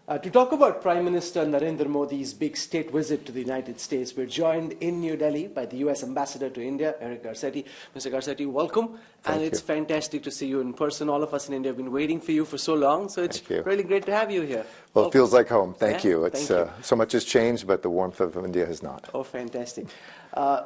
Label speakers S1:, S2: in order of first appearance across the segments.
S1: To talk about Prime Minister Narendra Modi's big state visit to the United States, we're joined in New Delhi by the US Ambassador to India, Garcetti. Mr. Garcetti, welcome.
S2: Thank you.
S1: It's fantastic to see you in person. All of us in India have been waiting for you for so long, so it's really great to have you here.
S2: Well, it feels like home. Thank you.
S1: Thank you.
S2: So much has changed, but the warmth of India has not.
S1: Oh, fantastic.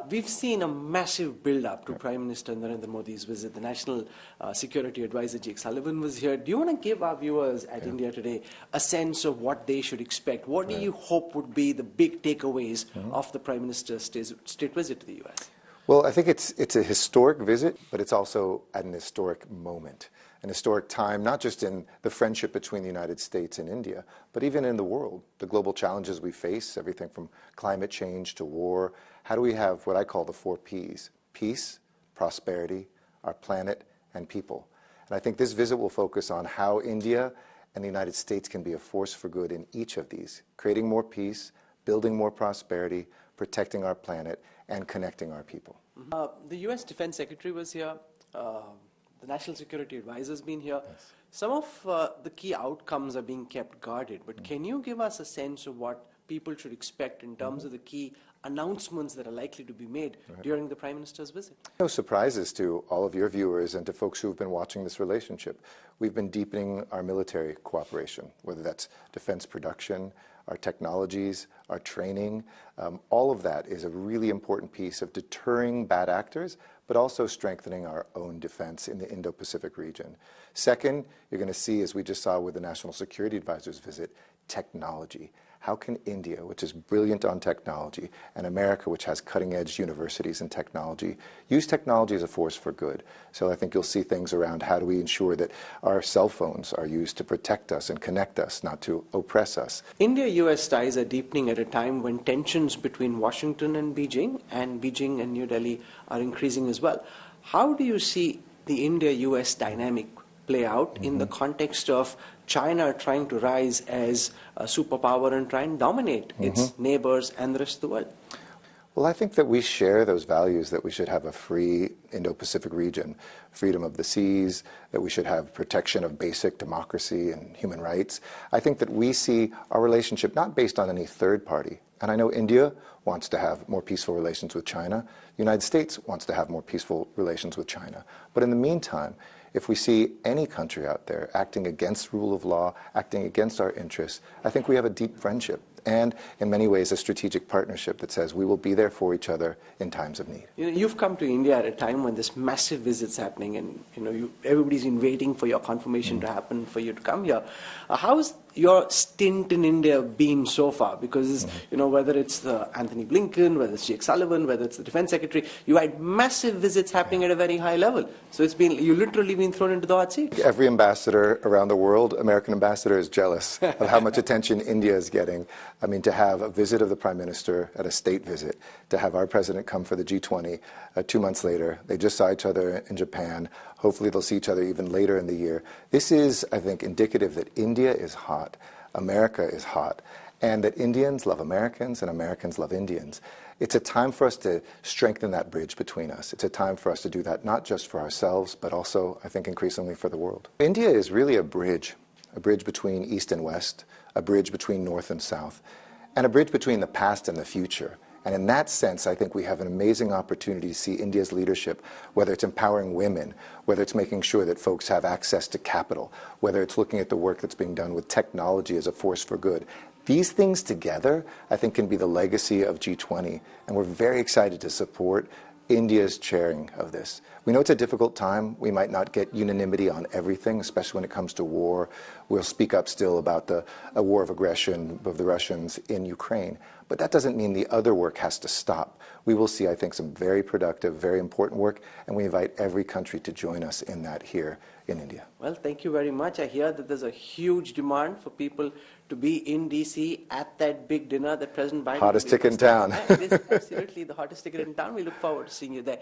S1: We've seen a massive build-up to Prime Minister Narendra Modi's visit. The National Security Advisor, Jake Sullivan, was here. Do you want to give our viewers at India Today a sense of what they should expect? What do you hope would be the big takeaways of the Prime Minister's state visit to the U.S.?
S2: Well, I think it's a historic visit, but it's also at an historic moment, an historic time, not just in the friendship between the United States and India, but even in the world, the global challenges we face, everything from climate change to war. How do we have what I call the 4 Ps? Peace, prosperity, our planet, and people. And I think this visit will focus on how India and the United States can be a force for good in each of these, creating more peace, building more prosperity, protecting our planet, and connecting our people.
S1: The U.S. Defense Secretary was here. The National Security Advisor has been here.
S2: Yes.
S1: Some of the key outcomes are being kept guarded, but can you give us a sense of what people should expect in terms of the key announcements that are likely to be made during the Prime Minister's visit?
S2: No surprises to all of your viewers and to folks who have been watching this relationship. We've been deepening our military cooperation, whether that's defense production, our technologies, our training. All of that is a really important piece of deterring bad actors, but also strengthening our own defense in the Indo-Pacific region. Second, you're going to see, as we just saw with the National Security Advisor's visit, technology. How can India, which is brilliant on technology, and America, which has cutting-edge universities in technology, use technology as a force for good? So I think you'll see things around how do we ensure that our cell phones are used to protect us and connect us, not to oppress us.
S1: India-US ties are deepening at a time when tensions between Washington and Beijing and New Delhi are increasing as well. How do you see the India-US dynamic play out in the context of China trying to rise as a superpower and try and dominate its neighbors and the rest of the world?
S2: Well, I think that we share those values, that we should have a free Indo-Pacific region, freedom of the seas, that we should have protection of basic democracy and human rights. I think that we see our relationship not based on any third party. And I know India wants to have more peaceful relations with China. The United States wants to have more peaceful relations with China. But in the meantime, if we see any country out there acting against rule of law, acting against our interests, I think we have a deep friendship and, in many ways, a strategic partnership that says we will be there for each other in times of need.
S1: You know, you've come to India at a time when this massive visit's happening, and everybody's been waiting for your confirmation to happen for you to come here. How's your stint in India been so far? Because whether it's the Anthony Blinken, whether it's Jake Sullivan, whether it's the Defense Secretary, you had massive visits happening at a very high level. So you literally been thrown into the hot seat.
S2: Every ambassador around the world, American ambassador, is jealous of how much attention India is getting. I mean, to have a visit of the Prime Minister at a state visit, to have our president come for the G20 2 months later. They just saw each other in Japan. Hopefully they'll see each other even later in the year. This is, I think, indicative that India is hot, America is hot, and that Indians love Americans and Americans love Indians. It's a time for us to strengthen that bridge between us. It's a time for us to do that not just for ourselves, but also, I think, increasingly for the world. India is really a bridge between East and West, a bridge between North and South, and a bridge between the past and the future. And in that sense, I think we have an amazing opportunity to see India's leadership, whether it's empowering women, whether it's making sure that folks have access to capital, whether it's looking at the work that's being done with technology as a force for good. These things together, I think, can be the legacy of G20, and we're very excited to support India's chairing of this. We know it's a difficult time. We might not get unanimity on everything, especially when it comes to war. We'll speak up still about a war of aggression of the Russians in Ukraine. But that doesn't mean the other work has to stop. We will see, I think, some very productive, very important work, and we invite every country to join us in that here in India.
S1: Well, thank you very much. I hear that there's a huge demand for people to be in D.C. at that big dinner that President Biden...
S2: Hottest ticket in town.
S1: It is absolutely the hottest ticket in town. We look forward to seeing you there.